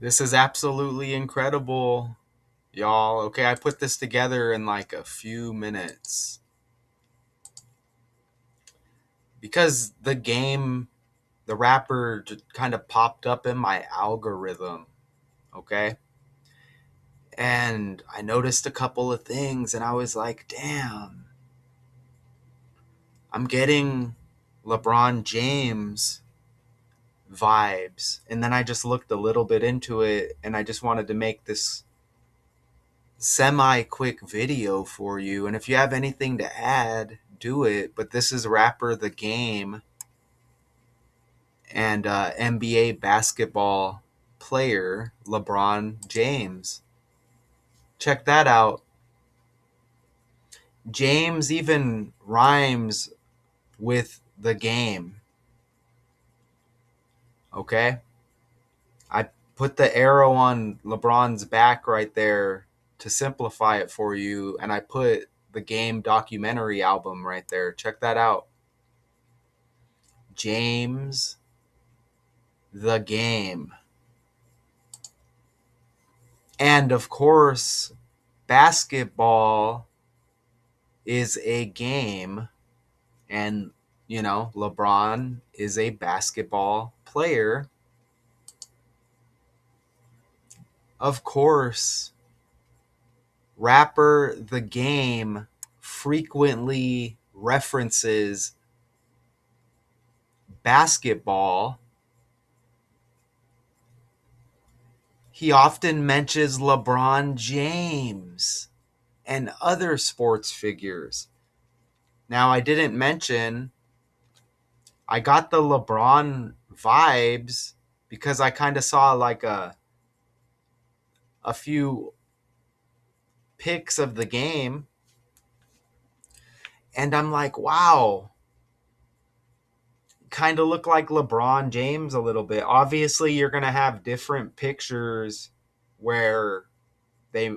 This is absolutely incredible, y'all. Okay, I put this together in like a few minutes because the rapper kind of popped up in my algorithm. Okay. And I noticed a couple of things and I was like, damn, I'm getting LeBron James vibes. And then I just looked a little bit into it and I just wanted to make this semi quick video for you. And if you have anything to add, do it. But this is rapper The Game and NBA basketball player LeBron James. Check that out. James even rhymes with the game. Okay? I put the arrow on LeBron's back right there to simplify it for you, and I put the Game documentary album right there. Check that out. James the Game. And of course, basketball is a game, and LeBron is a basketball player. Of course, rapper The Game frequently references basketball. He often mentions LeBron James and other sports figures. Now, I didn't mention I got the LeBron vibes because I kind of saw like a few pics of the game and I'm like, wow, kind of look like LeBron James a little bit. Obviously, you're going to have different pictures where they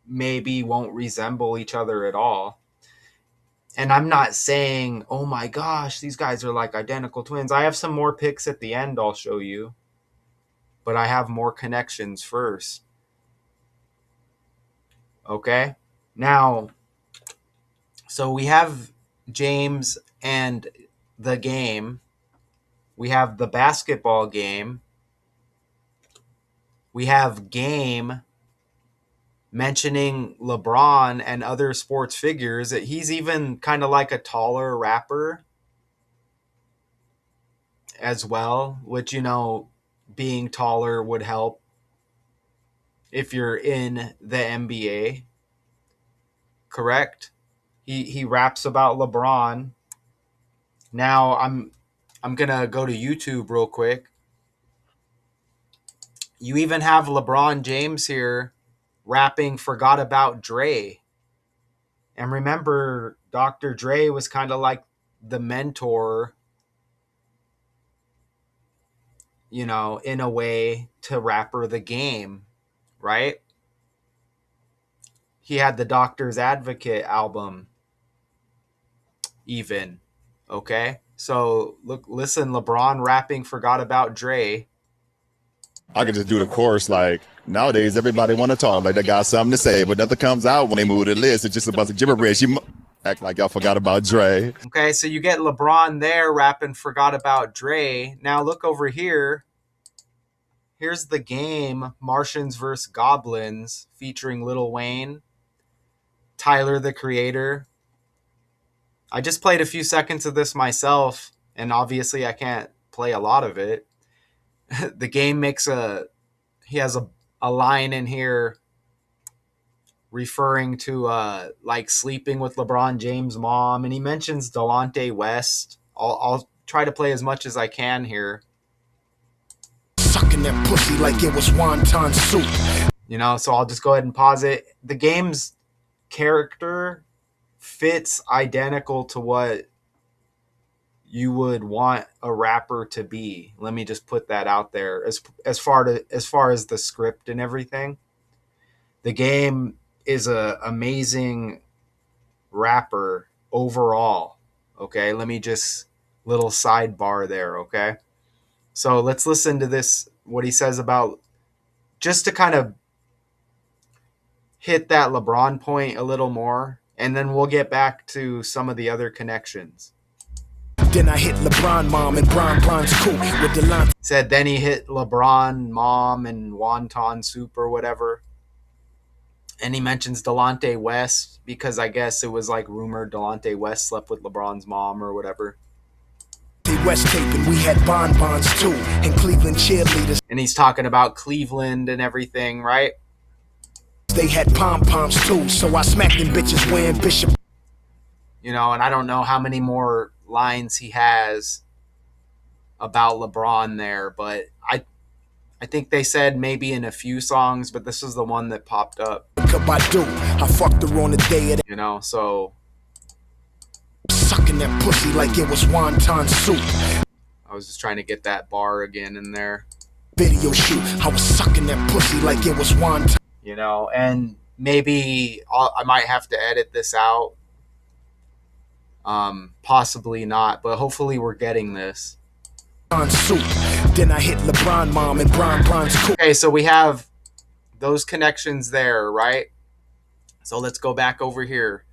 maybe won't resemble each other at all. And I'm not saying, oh my gosh, these guys are like identical twins. I have some more pics at the end I'll show you, but I have more connections first. Okay? Now, so we have James and The Game. We have the basketball game. We have Game mentioning LeBron and other sports figures. He's even kind of like a taller rapper as well, which, being taller would help if you're in the NBA. Correct? He raps about LeBron. Now I'm going to go to YouTube real quick. You even have LeBron James here rapping Forgot About Dre. And remember, Dr. Dre was kind of like the mentor, in a way to rapper The Game, right? He had the Doctor's Advocate album, even. Okay? So listen, LeBron rapping Forgot About Dre. I could just do the chorus like nowadays everybody want to talk like they got something to say, but nothing comes out when they move the list. It's just a bunch of gibberish. You act like y'all forgot about Dre. Okay, so you get LeBron there rapping Forgot About Dre. Now look over here. Here's The Game, Martians vs. Goblins, featuring Lil Wayne, Tyler the Creator. I just played a few seconds of this myself, and obviously I can't play a lot of it. The Game he has a line in here referring to like sleeping with LeBron James' mom, and he mentions Delonte West. I'll try to play as much as I can here. Sucking that pussy like it was wonton soup. So I'll just go ahead and pause it. The Game's character fits identical to what you would want a rapper to be. Let me just put that out there. As far as the script and everything, The Game is a amazing rapper overall. Okay, let me just little sidebar there. Okay, so let's listen to this. What he says about just to kind of hit that LeBron point a little more, and then we'll get back to some of the other connections. Then I hit LeBron mom and Bron's cool with Delonte. Said then he hit LeBron mom and wonton soup or whatever. And he mentions Delonte West because I guess it was like rumored Delonte West slept with LeBron's mom or whatever. West taping, we had bonbons too, and Cleveland cheerleaders. And he's talking about Cleveland and everything, right? They had pom-poms too, so I smacked them bitches wearing Bishop. You know, and I don't know how many more lines he has about LeBron there, but I think they said maybe in a few songs, but this is the one that popped up. I fucked her on the day of you know, so sucking that pussy like it was wonton soup. I was just trying to get that bar again in there. Video shoot, I was sucking that pussy like it was wonton. You know, and maybe I might have to edit this out. Possibly not, but hopefully we're getting this. Soup. Then I hit LeBron mom and Bron's cool. Okay, so we have those connections there, right? So let's go back over here.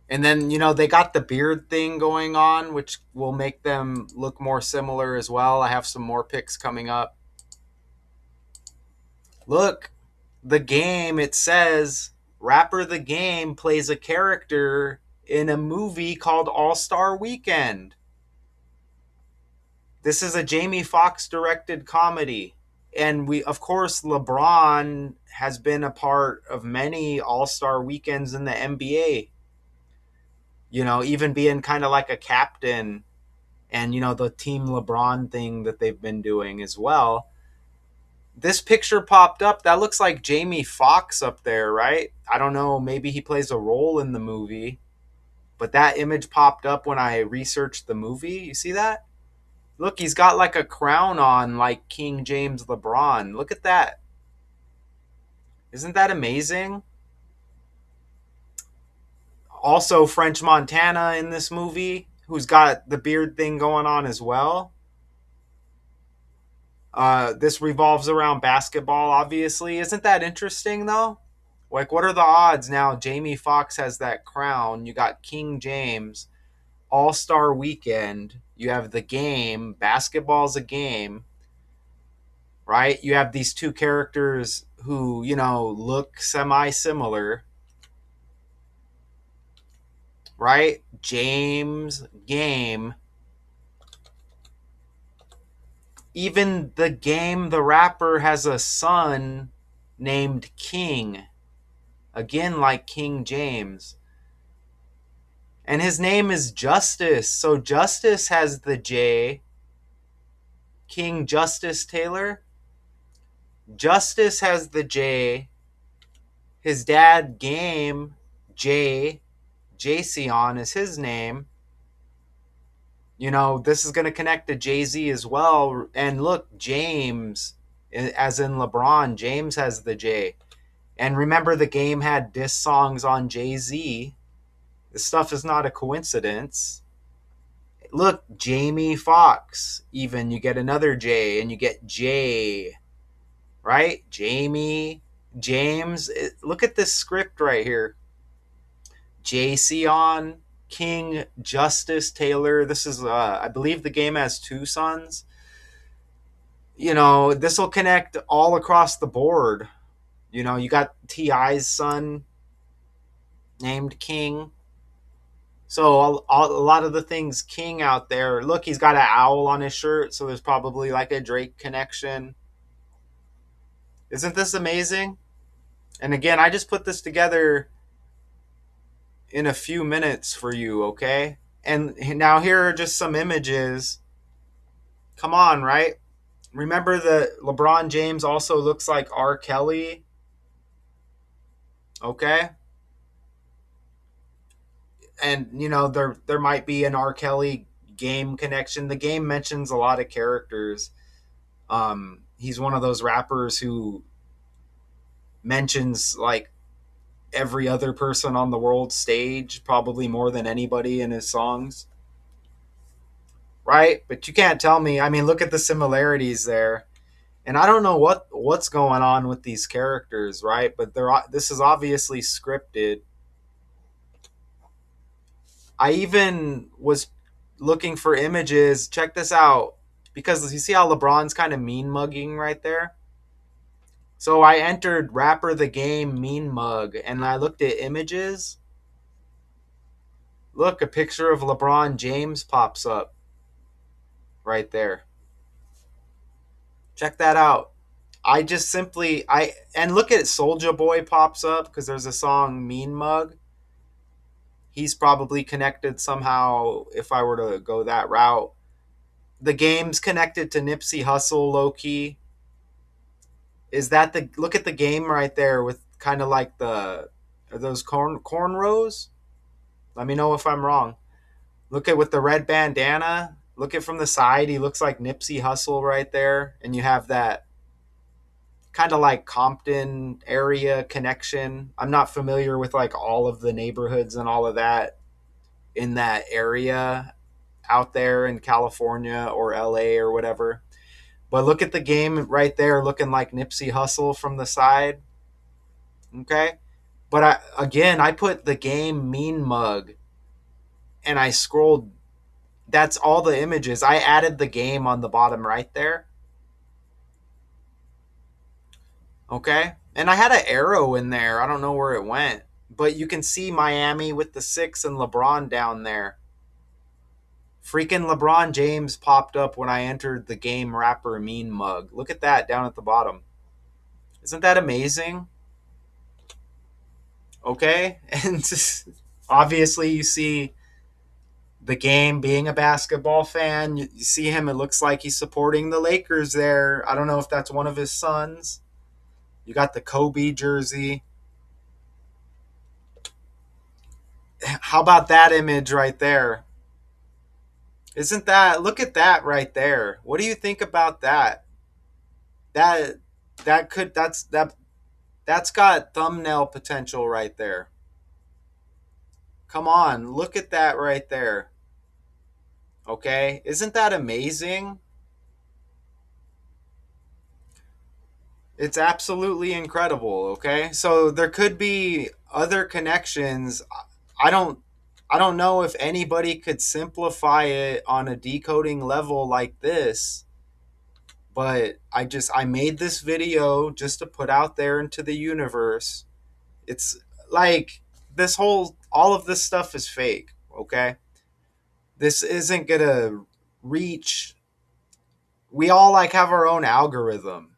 And then, you know, they got the beard thing going on, which will make them look more similar as well. I have some more pics coming up. Look, the game, it says Rapper the Game plays a character in a movie called All-Star Weekend. This is a Jamie Foxx directed comedy. And we, of course, LeBron has been a part of many All-Star Weekends in the NBA. You know, even being kind of like a captain and, you know, the Team LeBron thing that they've been doing as well. This picture popped up. That looks like Jamie Foxx up there, right? I don't know. Maybe he plays a role in the movie. But that image popped up when I researched the movie. You see that? Look, he's got like a crown on like King James LeBron. Look at that. Isn't that amazing? Also, French Montana in this movie, who's got the beard thing going on as well. This revolves around basketball, obviously. Isn't that interesting, though? Like, what are the odds now? Jamie Foxx has that crown. You got King James, All-Star Weekend. You have the game. Basketball's a game, right? You have these two characters who, you know, look semi-similar, right? James, Game. Even the Game, the rapper, has a son named King. Again, like King James. And his name is Justice. So Justice has the J. King Justice Taylor. Justice has the J. His dad, Game, J. Jayceon is his name. You know, this is going to connect to Jay-Z as well. And look, James, as in LeBron, James has the J. And remember, the Game had diss songs on Jay-Z. This stuff is not a coincidence. Look, Jamie Foxx, even, you get another J, and you get J, right? Jamie, James. Look at this script right here. Jayceon, King Justice Taylor. This is, I believe the Game has two sons. You know, this will connect all across the board. You know, you got T.I.'s son named King. So a lot of the things King out there. Look, he's got an owl on his shirt, so there's probably like a Drake connection. Isn't this amazing? And again, I just put this together in a few minutes for you, okay? And now here are just some images. Come on, right? Remember that LeBron James also looks like R. Kelly, okay? And, you know, there might be an R. Kelly Game connection. The Game mentions a lot of characters. He's one of those rappers who mentions, like, every other person on the world stage, probably more than anybody in his songs. Right? But you can't tell me. I mean, look at the similarities there. And I don't know what's going on with these characters, right? But this is obviously scripted. I even was looking for images. Check this out. Because you see how LeBron's kind of mean mugging right there? So I entered Rapper the Game mean mug and I looked at images. Look, a picture of LeBron James pops up right there. Check that out. I just simply I and look at Soldier Boy pops up because there's a song Mean Mug. He's probably connected somehow if I were to go that route. The game's connected to Nipsey Hussle low key. Is that the look at the game right there with kind of like the are those cornrows? Let me know if I'm wrong. Look at with the red bandana. Look at from the side. He looks like Nipsey Hussle right there, and you have that kind of like Compton area connection. I'm not familiar with like all of the neighborhoods and all of that in that area out there in California or LA or whatever. But look at the game right there looking like Nipsey Hussle from the side. Okay? But I put the game mean mug and I scrolled. That's all the images. I added the game on the bottom right there. Okay? And I had an arrow in there. I don't know where it went. But you can see Miami with the 6 and LeBron down there. Freaking LeBron James popped up when I entered the game Rapper Mean Mug. Look at that down at the bottom. Isn't that amazing? Okay? And obviously you see the game being a basketball fan. You see him, it looks like he's supporting the Lakers there. I don't know if that's one of his sons. You got the Kobe jersey. How about that image right there? Isn't that look at that right there? What do you think about that? That that could that's got thumbnail potential right there. Come on, look at that right there. Okay? Isn't that amazing? It's absolutely incredible, okay? So there could be other connections. I don't I don't know if anybody could simplify it on a decoding level like this, but I made this video just to put out there into the universe. It's like this whole all of this stuff is fake, okay? This isn't going to reach we all like have our own algorithm.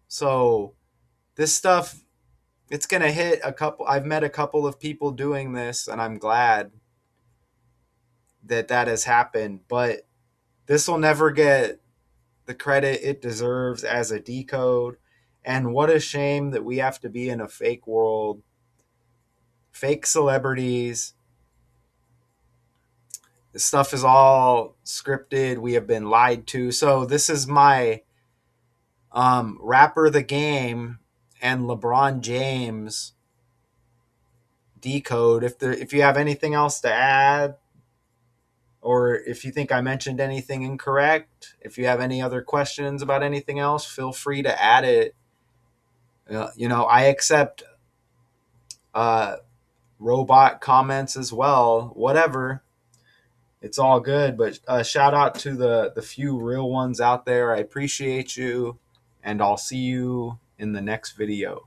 So this stuff it's going to hit a couple I've met a couple of people doing this and I'm glad that that has happened, but this will never get the credit it deserves as a decode. And what a shame that we have to be in a fake world, fake celebrities. This stuff is all scripted. We have been lied to. So this is my Rapper the Game and LeBron James decode. If you have anything else to add, or if you think I mentioned anything incorrect, if you have any other questions about anything else, feel free to add it. I accept uh, robot comments as well. Whatever, it's all good. But shout out to the few real ones out there. I appreciate you, and I'll see you in the next video.